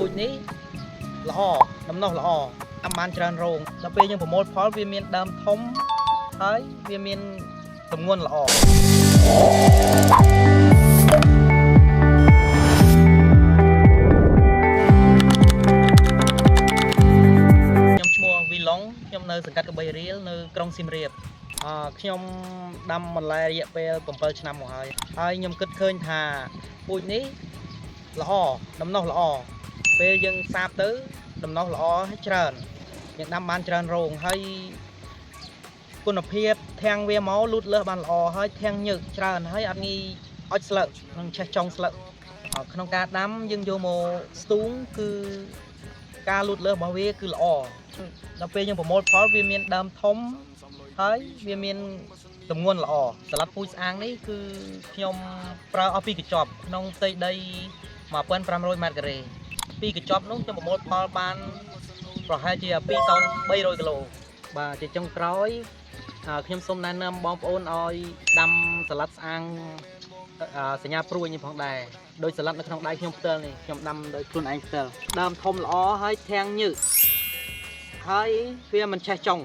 ពូជនេះល្អដំណោះល្អតាមបានច្រើនរងដល់ពេលយើងប្រមូលផលវាមានដើមធំហើយវាមានទម្ងន់ល្អខ្ញុំឈ្មោះវីឡុងខ្ញុំនៅសង្កាត់កបីរៀលនៅក្រុងសៀមរាបខ្ញុំដាំបន្លែរយៈពេល7ឆ្នាំមកហើយខ្ញុំគិតឃើញថាពូជនេះល្អដំណោះល្អពេលយើងសាបទៅដំណោះល្អហើយច្រើនយើងដាំបានច្រើនរងហើយគុណភាពធាងវាមកលូតលាស់បានល្អហើយធាងញើកច្រើនហើយអត់ងាយអុចស្លឹកនឹងឆេះចុងស្លឹកក្នុងការដាំយើងយកមកស្ទូងគឺការលូតលាស់របស់វាគឺល្អដល់ពេលយើងប្រមូលផលវាមានដើមធំហើយវាមានទម្ងន់ល្អសាឡាត់ពូជស្អាងនេះគឺខ្ញុំប្រើអស់ពីកញ្ចប់ក្នុងផ្ទៃដី1500ម៉ែត្រការ៉េពីកញ្ចប់នោះខ្ញុំប្រមូលផលបានប្រហែលជា2តោន300គីឡូបាទជាចុងក្រោយខ្ញុំសូមណែនាំបងប្អូនឲ្យដាំសាឡាត់ស្អាងសញ្ញាព្រួយនេះផងដែរដោយសាឡាត់នៅក្នុងដៃខ្ញុំផ្ទាល់នេះខ្ញុំដាំដោយខ្លួនឯងផ្ទាល់ដើមធំល្អហើយធាងញើសហើយវាមិនឆេះចុង